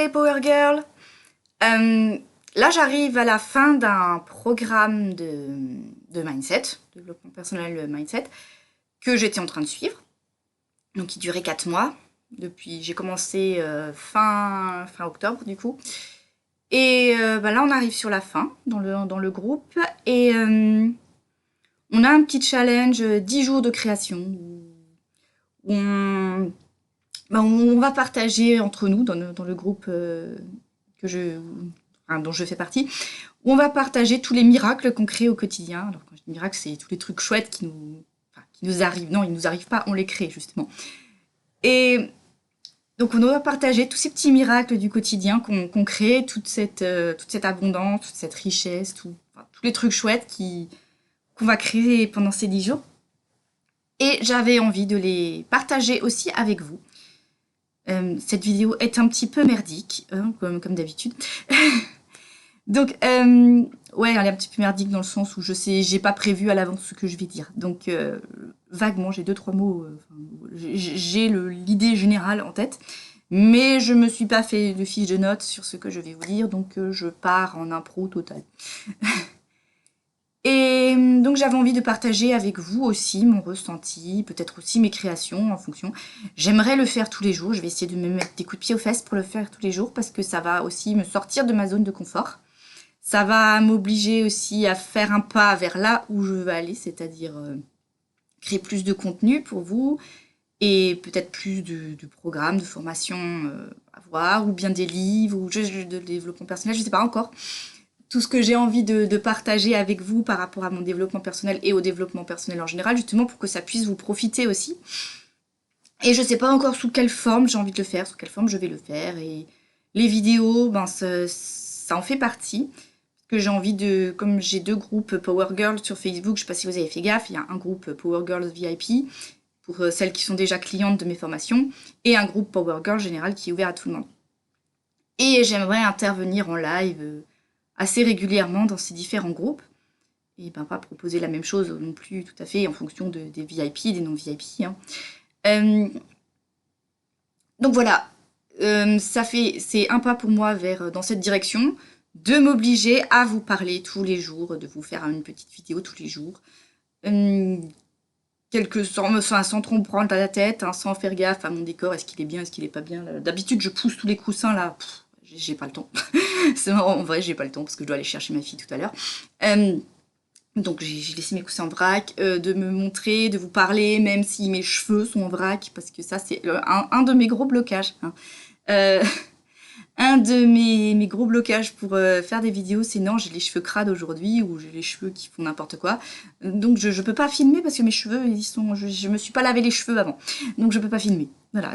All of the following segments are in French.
Hey Power Girl. Là, j'arrive à la fin d'un programme de mindset, développement personnel mindset, que j'étais en train de suivre. Donc, il durait 4 mois. Depuis, j'ai commencé fin octobre, du coup. Et là, on arrive sur la fin dans le groupe. Et on a un petit challenge 10 jours de création où on va partager entre nous dans le groupe dont je fais partie, où on va partager tous les miracles qu'on crée au quotidien. Alors quand je dis miracles, c'est tous les trucs chouettes qui nous arrivent. Non, ils nous arrivent pas, on les crée justement. Et donc on va partager tous ces petits miracles du quotidien qu'on crée, toute cette abondance, toute cette richesse, tous les trucs chouettes qu'on va créer pendant ces 10 jours. Et j'avais envie de les partager aussi avec vous. Cette vidéo est un petit peu merdique, hein, comme d'habitude. Donc, ouais, elle est un petit peu merdique dans le sens où j'ai pas prévu à l'avance ce que je vais dire. Donc, vaguement, j'ai 2-3 mots, j'ai l'idée générale en tête, mais je me suis pas fait de fiche de notes sur ce que je vais vous dire, donc je pars en impro total. Et donc j'avais envie de partager avec vous aussi mon ressenti, peut-être aussi mes créations en fonction. J'aimerais le faire tous les jours, je vais essayer de me mettre des coups de pied aux fesses pour le faire tous les jours parce que ça va aussi me sortir de ma zone de confort. Ça va m'obliger aussi à faire un pas vers là où je veux aller, c'est-à-dire créer plus de contenu pour vous et peut-être plus de programmes, de formations à voir, ou bien des livres, ou de développement personnel, je ne sais pas encore. Tout ce que j'ai envie de partager avec vous par rapport à mon développement personnel et au développement personnel en général, justement pour que ça puisse vous profiter aussi. Et je ne sais pas encore sous quelle forme j'ai envie de le faire, sous quelle forme je vais le faire. Et les vidéos, ça en fait partie. Que j'ai envie comme j'ai 2 groupes Power Girls sur Facebook, je ne sais pas si vous avez fait gaffe, il y a un groupe Power Girls VIP pour celles qui sont déjà clientes de mes formations, et un groupe Power Girls général qui est ouvert à tout le monde. Et j'aimerais intervenir en live assez régulièrement dans ces différents groupes, et pas proposer la même chose non plus tout à fait en fonction des VIP et des non-VIP. Hein. Donc voilà, c'est un pas pour moi dans cette direction, de m'obliger à vous parler tous les jours, de vous faire une petite vidéo tous les jours, sans trop me prendre à la tête, hein, sans faire gaffe à mon décor, est-ce qu'il est bien, est-ce qu'il est pas bien. D'habitude, je pousse tous les coussins là, j'ai pas le temps. En vrai, j'ai pas le temps parce que je dois aller chercher ma fille tout à l'heure. Donc j'ai laissé mes coussins en vrac, de me montrer, de vous parler, même si mes cheveux sont en vrac, parce que ça c'est un de mes gros blocages. Hein. Un de mes gros blocages pour faire des vidéos, c'est non, j'ai les cheveux crades aujourd'hui, ou j'ai les cheveux qui font n'importe quoi. Donc je peux pas filmer parce que mes cheveux, je me suis pas lavé les cheveux avant. Donc je peux pas filmer. Voilà.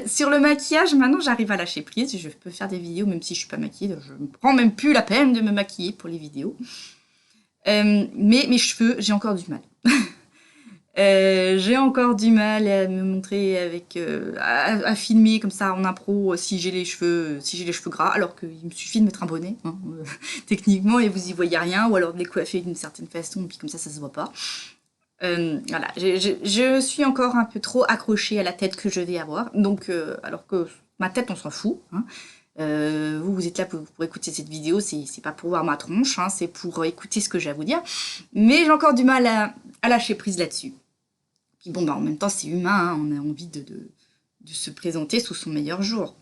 Sur le maquillage, maintenant j'arrive à lâcher prise, je peux faire des vidéos même si je suis pas maquillée, je me prends même plus la peine de me maquiller pour les vidéos. Mais mes cheveux, j'ai encore du mal. J'ai encore du mal à me montrer à filmer comme ça en impro si j'ai les cheveux gras, alors qu'il me suffit de mettre un bonnet, hein, techniquement, et vous y voyez rien, ou alors de les coiffer d'une certaine façon, puis comme ça se voit pas. Voilà, je suis encore un peu trop accrochée à la tête que je vais avoir, donc alors que ma tête on s'en fout. Hein. Vous êtes là pour écouter cette vidéo, c'est pas pour voir ma tronche, hein, c'est pour écouter ce que j'ai à vous dire, mais j'ai encore du mal à lâcher prise là-dessus. Puis bon, en même temps, c'est humain, hein, on a envie de se présenter sous son meilleur jour.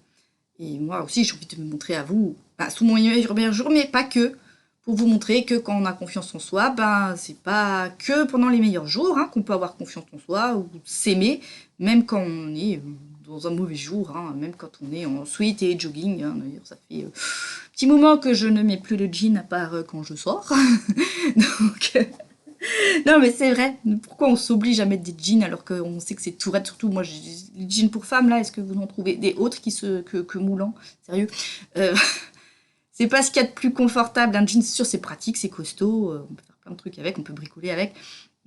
Et moi aussi, j'ai envie de me montrer à vous, sous mon meilleur jour, mais pas que. Pour vous montrer que quand on a confiance en soi, c'est pas que pendant les meilleurs jours qu'on peut avoir confiance en soi ou s'aimer, même quand on est dans un mauvais jour, hein, même quand on est en sweat et jogging. Hein, d'ailleurs, ça fait petit moment que je ne mets plus de jean à part quand je sors. Donc... Non, mais c'est vrai. Pourquoi on s'oblige à mettre des jeans alors qu'on sait que c'est tout raide? Surtout, moi, les jeans pour femmes, là, est-ce que vous en trouvez des autres que moulants? Sérieux? C'est pas ce qu'il y a de plus confortable. Un jean, c'est sûr, c'est pratique, c'est costaud. On peut faire plein de trucs avec, on peut bricoler avec.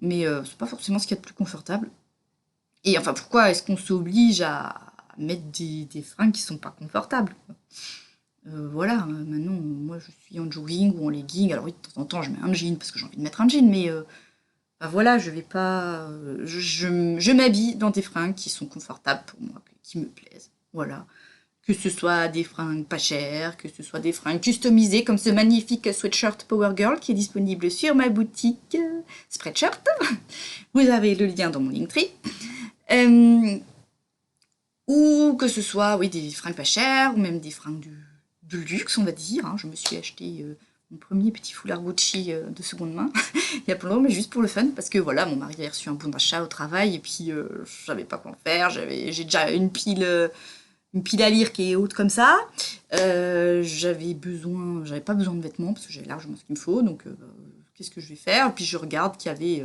Mais c'est pas forcément ce qu'il y a de plus confortable. Et enfin, pourquoi est-ce qu'on s'oblige à mettre des fringues qui sont pas confortables? Voilà, maintenant, moi, je suis en jogging ou en legging. Alors oui, de temps en temps, je mets un jean parce que j'ai envie de mettre un jean, mais... voilà, je vais pas. Je m'habille dans des fringues qui sont confortables pour moi, qui me plaisent. Voilà. Que ce soit des fringues pas chères, que ce soit des fringues customisées, comme ce magnifique sweatshirt Power Girl qui est disponible sur ma boutique Spreadshirt. Vous avez le lien dans mon Linktree. Ou que ce soit, oui, des fringues pas chères, ou même des fringues de luxe, on va dire. Hein. Je me suis acheté mon premier petit foulard Gucci de seconde main, il y a pas longtemps, mais juste pour le fun, parce que voilà, mon mari a reçu un bon d'achat au travail, et puis je savais pas quoi en faire, j'ai déjà une pile à lire qui est haute comme ça, j'avais pas besoin de vêtements, parce que j'avais largement ce qu'il me faut, donc qu'est-ce que je vais faire? Et puis je regarde qu'il y avait,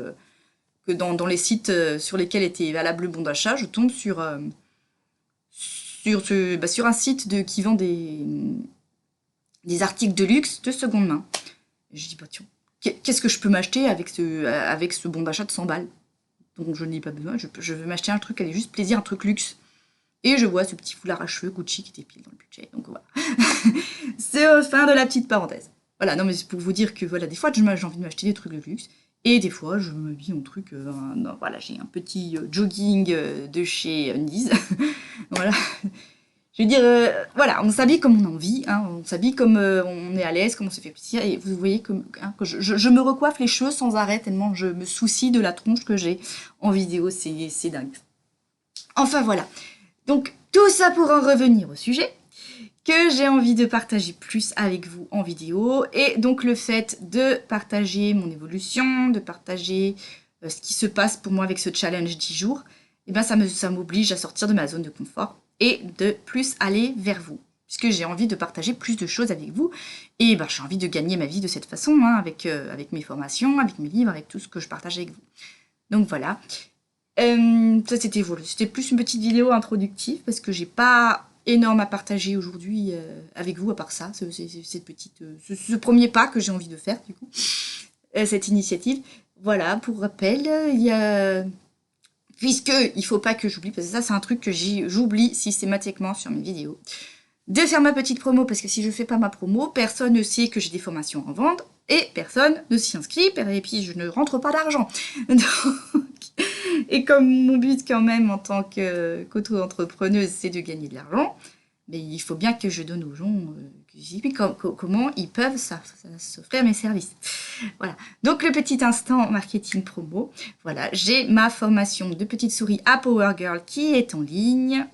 que dans les sites sur lesquels était valable le bon d'achat, je tombe sur un site qui vend des articles de luxe de seconde main. Et je dis, bah tiens, qu'est-ce que je peux m'acheter avec ce bon d'achat de 100 balles? Donc je n'ai pas besoin, je veux m'acheter un truc, allez, juste plaisir, un truc luxe. Et je vois ce petit foulard à cheveux Gucci qui était pile dans le budget. Donc voilà. C'est fin de la petite parenthèse. Voilà, non mais c'est pour vous dire que voilà, des fois j'ai envie de m'acheter des trucs de luxe. Et des fois, je m'habille en truc... non, voilà, j'ai un petit jogging de chez Undies. Voilà. Je veux dire, voilà, on s'habille comme on a envie, hein, on s'habille comme on est à l'aise, comme on se fait plaisir. Et vous voyez que je me recoiffe les cheveux sans arrêt, tellement je me soucie de la tronche que j'ai en vidéo, c'est dingue. Enfin voilà. Donc tout ça pour en revenir au sujet que j'ai envie de partager plus avec vous en vidéo, et donc le fait de partager mon évolution, de partager ce qui se passe pour moi avec ce challenge 10 jours, et ben ça m'oblige à sortir de ma zone de confort et de plus aller vers vous, puisque j'ai envie de partager plus de choses avec vous, et ben j'ai envie de gagner ma vie de cette façon, hein, avec mes formations, avec mes livres, avec tout ce que je partage avec vous. Donc voilà. Ça c'était plus une petite vidéo introductive, parce que j'ai pas énorme à partager aujourd'hui avec vous, à part ça, ce premier pas que j'ai envie de faire, du coup, cette initiative. Voilà, pour rappel, il y a... Puisque il faut pas que j'oublie, parce que ça c'est un truc que j'oublie systématiquement sur mes vidéos, de faire ma petite promo, parce que si je fais pas ma promo, personne ne sait que j'ai des formations en vente, et personne ne s'y inscrit, et puis je ne rentre pas d'argent. Et comme mon but quand même en tant qu'auto-entrepreneuse, c'est de gagner de l'argent, mais il faut bien que je donne aux gens comment ils peuvent s'offrir mes services. Voilà. Donc le petit instant marketing promo. Voilà, j'ai ma formation de petite souris à Power Girl qui est en ligne.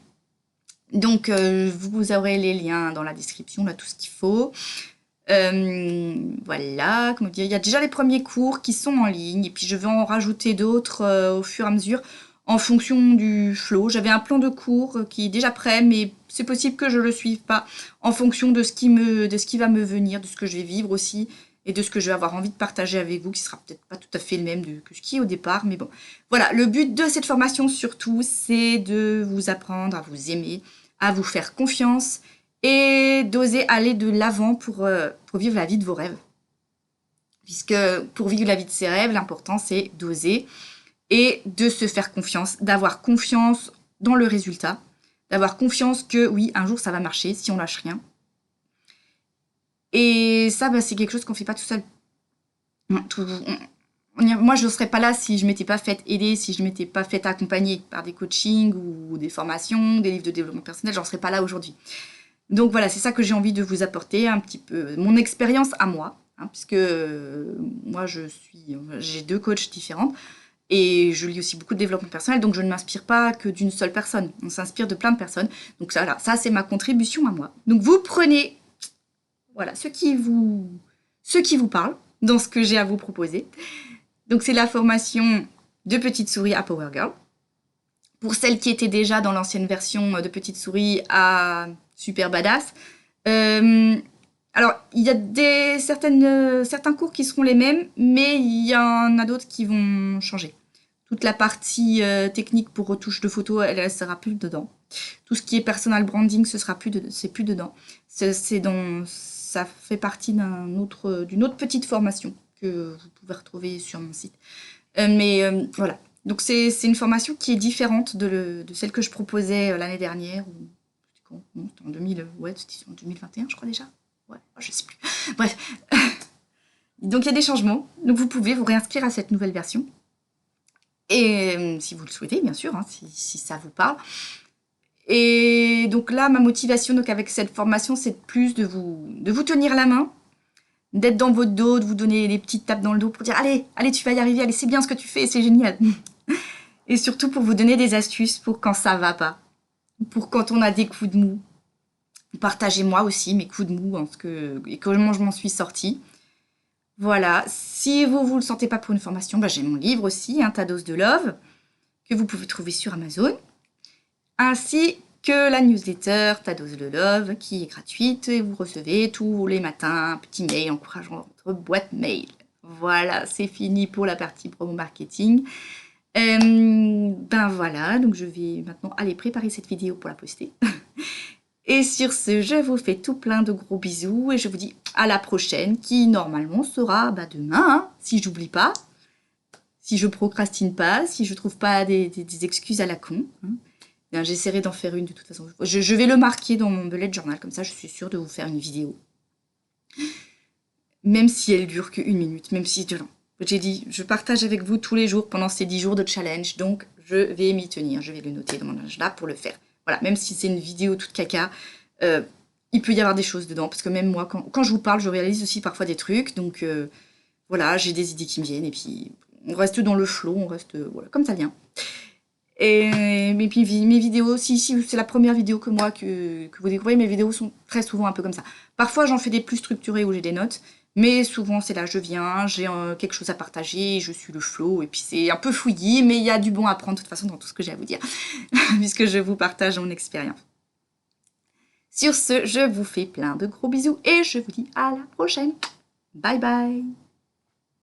Donc vous aurez les liens dans la description, là tout ce qu'il faut. Voilà, comment dire, il y a déjà les premiers cours qui sont en ligne, et puis je vais en rajouter d'autres au fur et à mesure en fonction du flow. J'avais un plan de cours qui est déjà prêt, mais c'est possible que je le suive pas en fonction de ce qui va me venir, de ce que je vais vivre aussi, et de ce que je vais avoir envie de partager avec vous, qui sera peut-être pas tout à fait le même que ce qui est au départ, mais bon. Voilà, le but de cette formation surtout, c'est de vous apprendre à vous aimer, à vous faire confiance, et d'oser aller de l'avant pour vivre la vie de vos rêves. Puisque pour vivre la vie de ses rêves, l'important c'est d'oser et de se faire confiance, d'avoir confiance dans le résultat, d'avoir confiance que oui, un jour ça va marcher si on lâche rien. Et ça, c'est quelque chose qu'on fait pas tout seul. Moi, je ne serais pas là si je m'étais pas fait aider, si je m'étais pas fait accompagner par des coachings ou des formations, des livres de développement personnel, j'en serais pas là aujourd'hui. Donc voilà, c'est ça que j'ai envie de vous apporter, un petit peu mon expérience à moi, hein, puisque moi j'ai 2 coachs différentes, et je lis aussi beaucoup de développement personnel, donc je ne m'inspire pas que d'une seule personne, on s'inspire de plein de personnes. Donc ça, voilà, ça c'est ma contribution à moi. Donc vous prenez, voilà, ce qui vous parle dans ce que j'ai à vous proposer. Donc c'est la formation de Petite Souris à Power Girl. Pour celles qui étaient déjà dans l'ancienne version de Petite Souris à Super Badass. Alors, il y a certains cours qui seront les mêmes, mais il y en a d'autres qui vont changer. Toute la partie technique pour retouche de photos, elle ne sera plus dedans. Tout ce qui est personal branding, c'est plus dedans. Ça fait partie d'une autre petite formation que vous pouvez retrouver sur mon site. Voilà. Donc c'est une formation qui est différente de celle que je proposais l'année dernière. C'était en 2021, je crois déjà. Ouais, je sais plus. Bref. Donc il y a des changements. Donc vous pouvez vous réinscrire à cette nouvelle version. Et si vous le souhaitez, bien sûr, hein, si ça vous parle. Et donc là, ma motivation donc avec cette formation, c'est plus de vous tenir la main, d'être dans votre dos, de vous donner des petites tapes dans le dos pour dire allez, allez, tu vas y arriver, allez, c'est bien ce que tu fais, c'est génial. Et surtout pour vous donner des astuces pour quand ça va pas, pour quand on a des coups de mou. Partagez-moi aussi mes coups de mou et comment je m'en suis sortie. Voilà, si vous le sentez pas pour une formation, j'ai mon livre aussi, Ta dose de love, que vous pouvez trouver sur Amazon, ainsi que la newsletter Ta dose de love, qui est gratuite, et vous recevez tous les matins un petit mail encourageant votre boîte mail. Voilà, c'est fini pour la partie promo marketing. Voilà, donc je vais maintenant aller préparer cette vidéo pour la poster. Et sur ce, je vous fais tout plein de gros bisous et je vous dis à la prochaine qui normalement sera demain, si j'oublie pas, si je procrastine pas, si je trouve pas des excuses à la con. J'essaierai d'en faire une de toute façon. Je vais le marquer dans mon bullet journal, comme ça je suis sûre de vous faire une vidéo. Même si elle dure que 1 minute, même si... J'ai dit, je partage avec vous tous les jours pendant ces 10 jours de challenge, donc je vais m'y tenir, je vais le noter dans mon agenda pour le faire. Voilà, même si c'est une vidéo toute caca, il peut y avoir des choses dedans, parce que même moi, quand je vous parle, je réalise aussi parfois des trucs, donc voilà, j'ai des idées qui me viennent, et puis on reste dans le flow, on reste, voilà, comme ça vient. Et puis mes vidéos, si c'est la première vidéo que vous découvrez, mes vidéos sont très souvent un peu comme ça. Parfois j'en fais des plus structurées où j'ai des notes, mais souvent c'est là, je viens, j'ai quelque chose à partager, je suis le flow, et puis c'est un peu fouillis, mais il y a du bon à prendre de toute façon dans tout ce que j'ai à vous dire, puisque je vous partage mon expérience. Sur ce, je vous fais plein de gros bisous, et je vous dis à la prochaine. Bye bye.